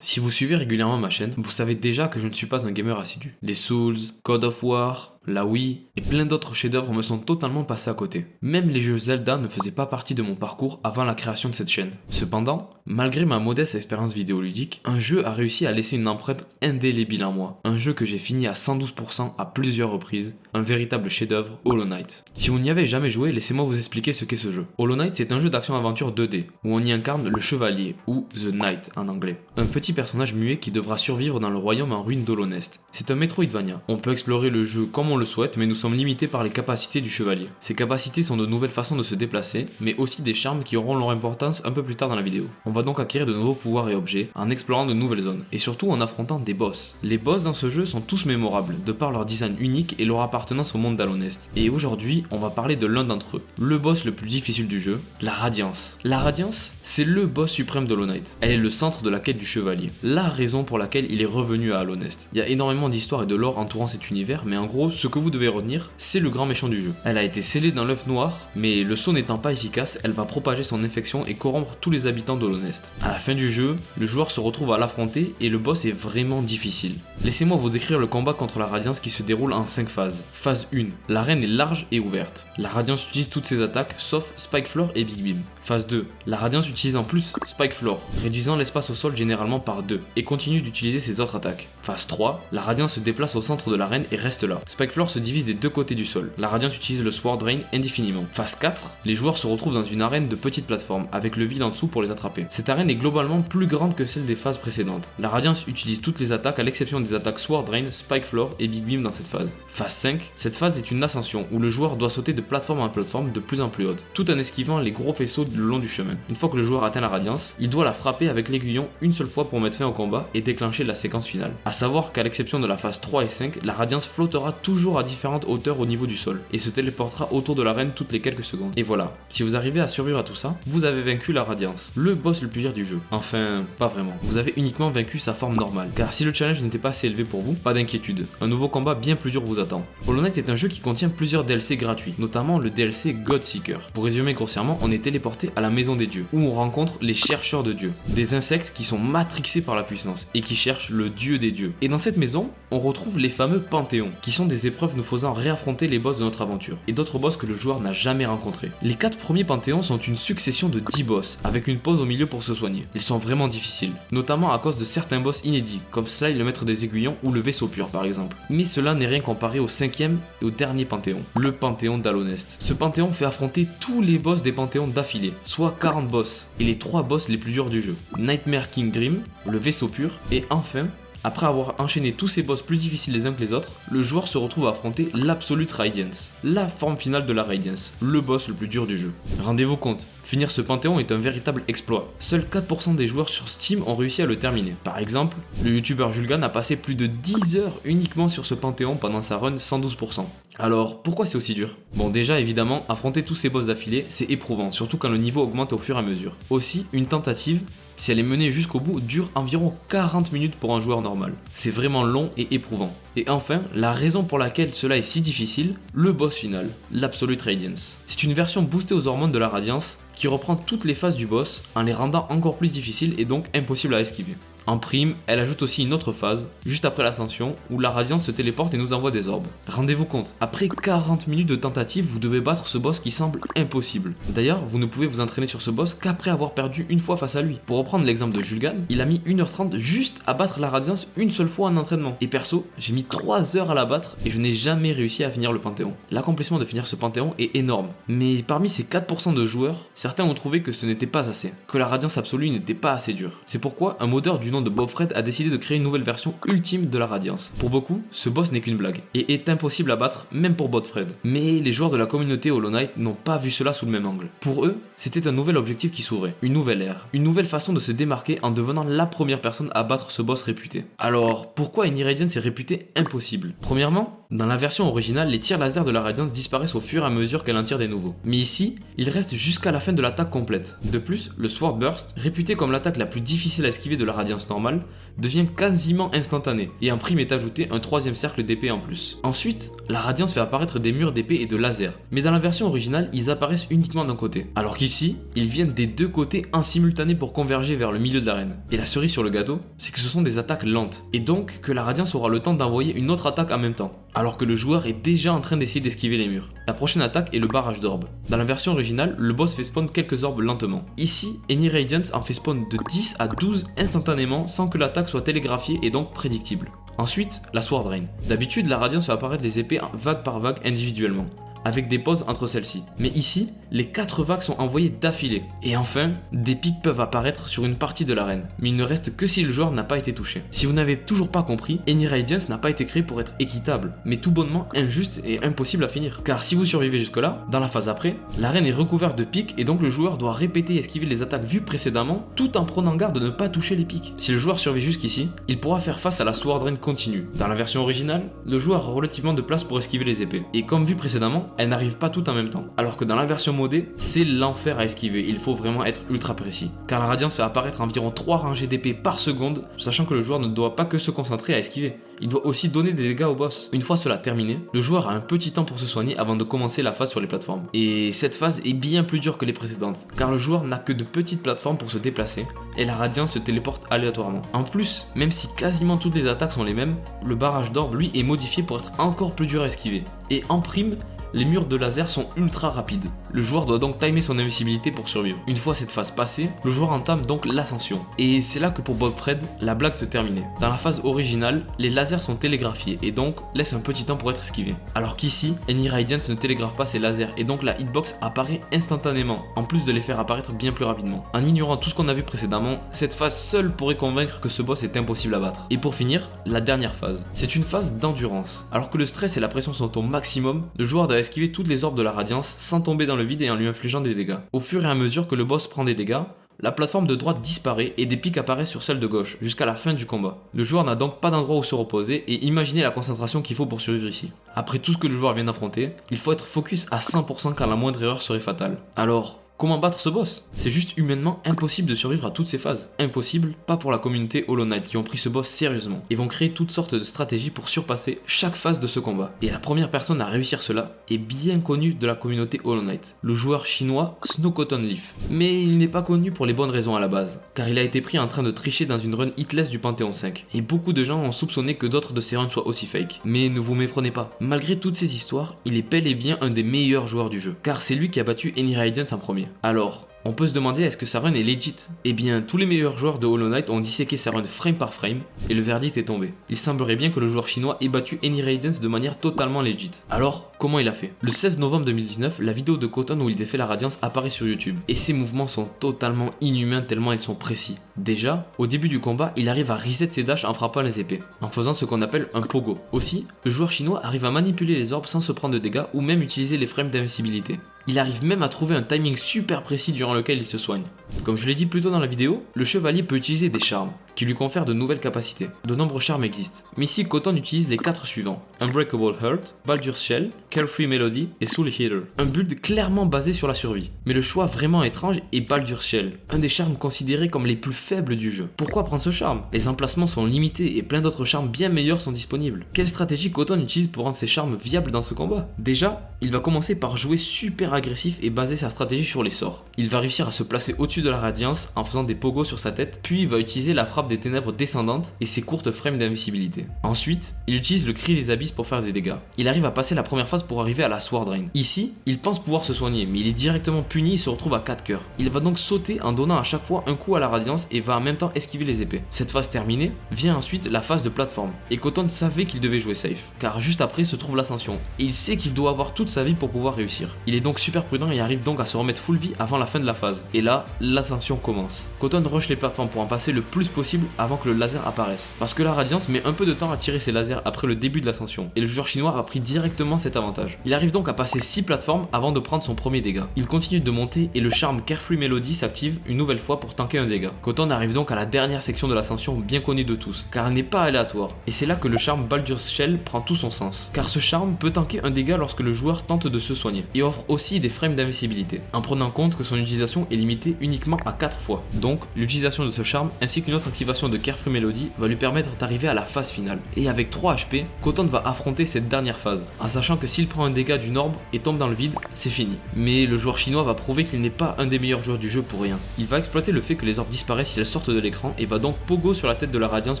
Si vous suivez régulièrement ma chaîne, vous savez déjà que je ne suis pas un gamer assidu. Les Souls, God of War, la Wii et plein d'autres chefs-d'œuvre me sont totalement passés à côté. Même les jeux Zelda ne faisaient pas partie de mon parcours avant la création de cette chaîne. Cependant, malgré ma modeste expérience vidéoludique, un jeu a réussi à laisser une empreinte indélébile en moi. Un jeu que j'ai fini à 112% à plusieurs reprises, un véritable chef-d'œuvre, Hollow Knight. Si vous n'y avez jamais joué, laissez-moi vous expliquer ce qu'est ce jeu. Hollow Knight, c'est un jeu d'action-aventure 2D, où on y incarne le chevalier, ou The Knight en anglais. Un petit personnage muet qui devra survivre dans le royaume en ruine d'Hollow Nest. C'est un Metroidvania. On peut explorer le jeu comme on le souhaite, mais nous sommes limités par les capacités du chevalier. Ces capacités sont de nouvelles façons de se déplacer, mais aussi des charmes qui auront leur importance un peu plus tard dans la vidéo. On va donc acquérir de nouveaux pouvoirs et objets, en explorant de nouvelles zones, et surtout en affrontant des boss. Les boss dans ce jeu sont tous mémorables, de par leur design unique et leur appartenance au monde d'Hollow Nest. Et aujourd'hui, on va parler de l'un d'entre eux, le boss le plus difficile du jeu, la Radiance. La Radiance, c'est le boss suprême d'Hollow Knight. Elle est le centre de la quête du chevalier, la raison pour laquelle il est revenu à Hollow Nest. Il y a énormément d'histoires et de lore entourant cet univers, mais en gros, ce que vous devez retenir, c'est le grand méchant du jeu. Elle a été scellée dans l'œuf noir, mais le sceau n'étant pas efficace, elle va propager son infection et corrompre tous les habitants d'Hollow Nest. À la fin du jeu, le joueur se retrouve à l'affronter et le boss est vraiment difficile. Laissez-moi vous décrire le combat contre la Radiance qui se déroule en 5 phases. Phase 1, l'arène est large et ouverte. La Radiance utilise toutes ses attaques, sauf Spike Floor et Big Beam. Phase 2, la Radiance utilise en plus Spike Floor, réduisant l'espace au sol généralement par 2, et continue d'utiliser ses autres attaques. Phase 3, la Radiance se déplace au centre de l'arène et reste là. Spike Floor se divise des deux côtés du sol. La Radiance utilise le Sword Rain indéfiniment. Phase 4, les joueurs se retrouvent dans une arène de petites plateformes, avec le vide en dessous pour les attraper. Cette arène est globalement plus grande que celle des phases précédentes. La Radiance utilise toutes les attaques à l'exception des attaques Sword Rain, Spike Floor et Big Beam dans cette phase. Phase 5, cette phase est une ascension où le joueur doit sauter de plateforme en plateforme de plus en plus haute, tout en esquivant les gros faisceaux le long du chemin. Une fois que le joueur atteint la Radiance, il doit la frapper avec l'aiguillon une seule fois pour mettre fin au combat et déclencher la séquence finale. A savoir qu'à l'exception de la phase 3 et 5, la Radiance flottera toujours à différentes hauteurs au niveau du sol et se téléportera autour de l'arène toutes les quelques secondes. Et voilà, si vous arrivez à survivre à tout ça, vous avez vaincu la Radiance, le boss le plus dur du jeu. Enfin, pas vraiment. Vous avez uniquement vaincu sa forme normale. Car si le challenge n'était pas assez élevé pour vous, pas d'inquiétude, un nouveau combat bien plus dur vous attend. Hollow Knight est un jeu qui contient plusieurs DLC gratuits, notamment le DLC Godseeker. Pour résumer grossièrement, on est téléporté à la maison des dieux, où on rencontre les chercheurs de dieux, des insectes qui sont matrixés par la puissance et qui cherchent le dieu des dieux. Et dans cette maison, on retrouve les fameux panthéons, qui sont des épreuves nous faisant réaffronter les boss de notre aventure, et d'autres boss que le joueur n'a jamais rencontrés. Les 4 premiers panthéons sont une succession de 10 boss, avec une pause au milieu pour se soigner. Ils sont vraiment difficiles, notamment à cause de certains boss inédits, comme Sly le maître des aiguillons ou le vaisseau pur par exemple. Mais cela n'est rien comparé au 5e et au dernier panthéon, le panthéon d'Hollow Nest. Ce panthéon fait affronter tous les boss des panthéons d'affilée, soit 40 boss, et les 3 boss les plus durs du jeu. Nightmare King Grim, le vaisseau pur, et enfin, après avoir enchaîné tous ces boss plus difficiles les uns que les autres, le joueur se retrouve à affronter l'Absolute Radiance, la forme finale de la Radiance, le boss le plus dur du jeu. Rendez-vous compte, finir ce panthéon est un véritable exploit. Seuls 4% des joueurs sur Steam ont réussi à le terminer. Par exemple, le youtubeur Julgan a passé plus de 10 heures uniquement sur ce panthéon pendant sa run 112%. Alors, pourquoi c'est aussi dur? Bon, déjà, évidemment, affronter tous ces boss d'affilée, c'est éprouvant, surtout quand le niveau augmente au fur et à mesure. Aussi, une tentative, si elle est menée jusqu'au bout, dure environ 40 minutes pour un joueur normal. C'est vraiment long et éprouvant. Et enfin, la raison pour laquelle cela est si difficile, le boss final, l'Absolute Radiance. C'est une version boostée aux hormones de la Radiance qui reprend toutes les phases du boss en les rendant encore plus difficiles et donc impossibles à esquiver. En prime, elle ajoute aussi une autre phase, juste après l'ascension, où la Radiance se téléporte et nous envoie des orbes. Rendez-vous compte, après 40 minutes de tentative, vous devez battre ce boss qui semble impossible. D'ailleurs, vous ne pouvez vous entraîner sur ce boss qu'après avoir perdu une fois face à lui. Pour reprendre l'exemple de Julgan, il a mis 1h30 juste à battre la Radiance une seule fois en entraînement. Et perso, j'ai mis 3 heures à la battre et je n'ai jamais réussi à finir le Panthéon. L'accomplissement de finir ce Panthéon est énorme. Mais parmi ces 4% de joueurs, certains ont trouvé que ce n'était pas assez, que la Radiance absolue n'était pas assez dure. C'est pourquoi un modeur du nom de Bobfred a décidé de créer une nouvelle version ultime de la Radiance. Pour beaucoup, ce boss n'est qu'une blague, et est impossible à battre même pour Bobfred. Mais les joueurs de la communauté Hollow Knight n'ont pas vu cela sous le même angle. Pour eux, c'était un nouvel objectif qui s'ouvrait, une nouvelle ère, une nouvelle façon de se démarquer en devenant la première personne à battre ce boss réputé. Alors, pourquoi une Radiance est réputée impossible? Premièrement, dans la version originale, les tirs laser de la Radiance disparaissent au fur et à mesure qu'elle en tire des nouveaux. Mais ici, ils restent jusqu'à la fin de l'attaque complète. De plus, le Sword Burst, réputé comme l'attaque la plus difficile à esquiver de la Radiance radiance normale devient quasiment instantanée, et en prime est ajouté un troisième cercle d'épée en plus. Ensuite, la radiance fait apparaître des murs d'épée et de laser, mais dans la version originale, ils apparaissent uniquement d'un côté. Alors qu'ici, ils viennent des deux côtés en simultané pour converger vers le milieu de l'arène. Et la cerise sur le gâteau, c'est que ce sont des attaques lentes, et donc que la radiance aura le temps d'envoyer une autre attaque en même temps, alors que le joueur est déjà en train d'essayer d'esquiver les murs. La prochaine attaque est le barrage d'orbes. Dans la version originale, le boss fait spawn quelques orbes lentement. Ici, Any Radiance en fait spawn de 10 à 12 instantanément sans que l'attaque soit télégraphiée et donc prédictible. Ensuite, la Sword Rain. D'habitude, la radiance fait apparaître les épées vague par vague individuellement, avec des pauses entre celles-ci. Mais ici, les 4 vagues sont envoyées d'affilée. Et enfin, des pics peuvent apparaître sur une partie de l'arène, mais il ne reste que si le joueur n'a pas été touché. Si vous n'avez toujours pas compris, Any Radiance n'a pas été créé pour être équitable, mais tout bonnement injuste et impossible à finir. Car si vous survivez jusque-là, dans la phase après, l'arène est recouverte de pics et donc le joueur doit répéter et esquiver les attaques vues précédemment, tout en prenant garde de ne pas toucher les pics. Si le joueur survit jusqu'ici, il pourra faire face à la Sword Rain continue. Dans la version originale, le joueur a relativement de place pour esquiver les épées. Et comme vu précédemment, elles n'arrivent pas toutes en même temps. Alors que dans la version modée, c'est l'enfer à esquiver, il faut vraiment être ultra précis. Car la radiance fait apparaître environ 3 rangées d'épées par seconde, sachant que le joueur ne doit pas que se concentrer à esquiver, il doit aussi donner des dégâts au boss. Une fois cela terminé, le joueur a un petit temps pour se soigner avant de commencer la phase sur les plateformes. Et cette phase est bien plus dure que les précédentes, car le joueur n'a que de petites plateformes pour se déplacer, et la radiance se téléporte aléatoirement. En plus, même si quasiment toutes les attaques sont les mêmes, le barrage d'orbe lui est modifié pour être encore plus dur à esquiver. Et en prime, les murs de laser sont ultra rapides. Le joueur doit donc timer son invincibilité pour survivre. Une fois cette phase passée, le joueur entame donc l'ascension. Et c'est là que pour Bob Fred, la blague se terminait. Dans la phase originale, les lasers sont télégraphiés et donc laissent un petit temps pour être esquivés. Alors qu'ici, Any Radiance ne télégraphe pas ses lasers et donc la hitbox apparaît instantanément, en plus de les faire apparaître bien plus rapidement. En ignorant tout ce qu'on a vu précédemment, cette phase seule pourrait convaincre que ce boss est impossible à battre. Et pour finir, la dernière phase. C'est une phase d'endurance. Alors que le stress et la pression sont au maximum, le joueur doit esquiver toutes les orbes de la radiance sans tomber dans le vide et en lui infligeant des dégâts. Au fur et à mesure que le boss prend des dégâts, la plateforme de droite disparaît et des pics apparaissent sur celle de gauche, jusqu'à la fin du combat. Le joueur n'a donc pas d'endroit où se reposer et imaginez la concentration qu'il faut pour survivre ici. Après tout ce que le joueur vient d'affronter, il faut être focus à 100% car la moindre erreur serait fatale. Alors, comment battre ce boss? C'est juste humainement impossible de survivre à toutes ces phases. Impossible, pas pour la communauté Hollow Knight qui ont pris ce boss sérieusement et vont créer toutes sortes de stratégies pour surpasser chaque phase de ce combat. Et la première personne à réussir cela est bien connue de la communauté Hollow Knight, le joueur chinois Snow Cotton Leaf. Mais il n'est pas connu pour les bonnes raisons à la base, car il a été pris en train de tricher dans une run hitless du Panthéon 5. Et beaucoup de gens ont soupçonné que d'autres de ces runs soient aussi fake. Mais ne vous méprenez pas, malgré toutes ces histoires, il est bel et bien un des meilleurs joueurs du jeu, car c'est lui qui a battu Any Radiance en premier. Alors, on peut se demander est-ce que sa run est legit? Eh bien, tous les meilleurs joueurs de Hollow Knight ont disséqué sa run frame par frame et le verdict est tombé. Il semblerait bien que le joueur chinois ait battu Any Radiance de manière totalement legit. Alors, comment il a fait? Le 16 novembre 2019, la vidéo de Cotton où il défait la radiance apparaît sur YouTube et ses mouvements sont totalement inhumains tellement ils sont précis. Déjà, au début du combat, il arrive à reset ses dashs en frappant les épées, en faisant ce qu'on appelle un pogo. Aussi, le joueur chinois arrive à manipuler les orbes sans se prendre de dégâts ou même utiliser les frames d'invincibilité. Il arrive même à trouver un timing super précis durant lequel il se soigne. Comme je l'ai dit plus tôt dans la vidéo, le chevalier peut utiliser des charmes, qui lui confèrent de nouvelles capacités. De nombreux charmes existent, mais ici Cotton utilise les 4 suivants: Unbreakable Heart, Baldur's Shell, Carefree Melody et Soul Healer. Un build clairement basé sur la survie. Mais le choix vraiment étrange est Baldur's Shell, un des charmes considérés comme les plus faibles du jeu. Pourquoi prendre ce charme? Les emplacements sont limités et plein d'autres charmes bien meilleurs sont disponibles. Quelle stratégie Cotton utilise pour rendre ses charmes viables dans ce combat? Déjà, il va commencer par jouer super agressif et baser sa stratégie sur les sorts. Il va réussir à se placer au-dessus de la radiance en faisant des pogos sur sa tête, puis il va utiliser la frappe des ténèbres descendantes et ses courtes frames d'invisibilité. Ensuite, il utilise le cri des abysses pour faire des dégâts. Il arrive à passer la première phase pour arriver à la Sword Rain. Ici, il pense pouvoir se soigner, mais il est directement puni et se retrouve à 4 cœurs. Il va donc sauter en donnant à chaque fois un coup à la radiance et va en même temps esquiver les épées. Cette phase terminée, vient ensuite la phase de plateforme. Et Cotton savait qu'il devait jouer safe, car juste après se trouve l'ascension. Et il sait qu'il doit avoir toute sa vie pour pouvoir réussir. Il est donc super prudent et arrive donc à se remettre full vie avant la fin de la phase. Et là, l'ascension commence. Cotton rush les plateformes pour en passer le plus possible avant que le laser apparaisse. Parce que la radiance met un peu de temps à tirer ses lasers après le début de l'ascension. Et le joueur chinois a pris directement cet avantage. Il arrive donc à passer 6 plateformes avant de prendre son premier dégât. Il continue de monter et le charme Carefree Melody s'active une nouvelle fois pour tanker un dégât. Cotton arrive donc à la dernière section de l'ascension bien connue de tous, car elle n'est pas aléatoire. Et c'est là que le charme Baldur's Shell prend tout son sens. Car ce charme peut tanker un dégât lorsque le joueur tente de se soigner. Et offre aussi des frames d'invincibilité, en prenant compte que son utilisation est limitée uniquement à 4 fois. Donc, l'utilisation de ce charme ainsi qu'une autre activation d'activation de Carefree Melody va lui permettre d'arriver à la phase finale. Et avec 3 HP, Koton va affronter cette dernière phase, en sachant que s'il prend un dégât d'une orbe et tombe dans le vide, c'est fini. Mais le joueur chinois va prouver qu'il n'est pas un des meilleurs joueurs du jeu pour rien. Il va exploiter le fait que les orbes disparaissent si elles sortent de l'écran et va donc pogo sur la tête de la Radiance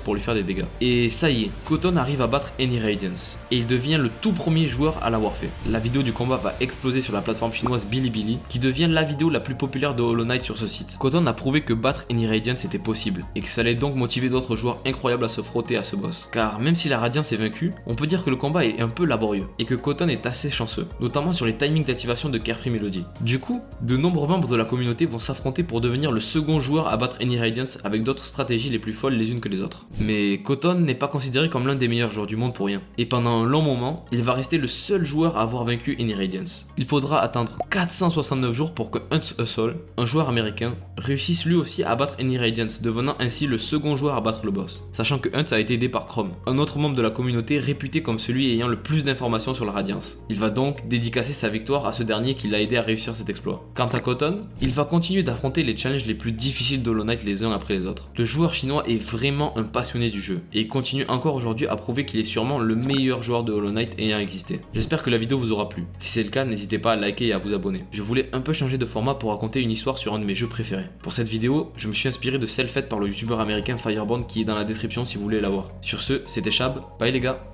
pour lui faire des dégâts. Et ça y est, Koton arrive à battre Any Radiance, et il devient le tout premier joueur à l'avoir fait. La vidéo du combat va exploser sur la plateforme chinoise Bilibili, qui devient la vidéo la plus populaire de Hollow Knight sur ce site. Koton a prouvé que battre Any Radiance était possible, et que ça allait donc motiver d'autres joueurs incroyables à se frotter à ce boss. Car même si la Radiance est vaincue, on peut dire que le combat est un peu laborieux, et que Koton est assez chanceux, notamment sur les timings d'activation de Carefree Melody. Du coup, de nombreux membres de la communauté vont s'affronter pour devenir le second joueur à battre Any Radiance avec d'autres stratégies les plus folles les unes que les autres. Mais Koton n'est pas considéré comme l'un des meilleurs joueurs du monde pour rien, et pendant un long moment, il va rester le seul joueur à avoir vaincu Any Radiance. Il faudra attendre 469 jours pour que Hunt Hustle, un joueur américain, réussisse lui aussi à battre Any Radiance, devenant ainsi le second joueur à battre le boss, sachant que Hunt a été aidé par Chrome, un autre membre de la communauté réputé comme celui ayant le plus d'informations sur la Radiance. Il va donc dédicacer sa victoire à ce dernier qui l'a aidé à réussir cet exploit. Quant à Koton, il va continuer d'affronter les challenges les plus difficiles de Hollow Knight les uns après les autres. Le joueur chinois est vraiment un passionné du jeu, et il continue encore aujourd'hui à prouver qu'il est sûrement le meilleur joueur de Hollow Knight ayant existé. J'espère que la vidéo vous aura plu. Si c'est le cas, n'hésitez pas à liker et à vous abonner. Je voulais un peu changer de format pour raconter une histoire sur un de mes jeux préférés. Pour cette vidéo, je me suis inspiré de celle faite par le youtubeur américain Fireborn qui est dans la description si vous voulez la voir. Sur ce, c'était Chab, bye les gars.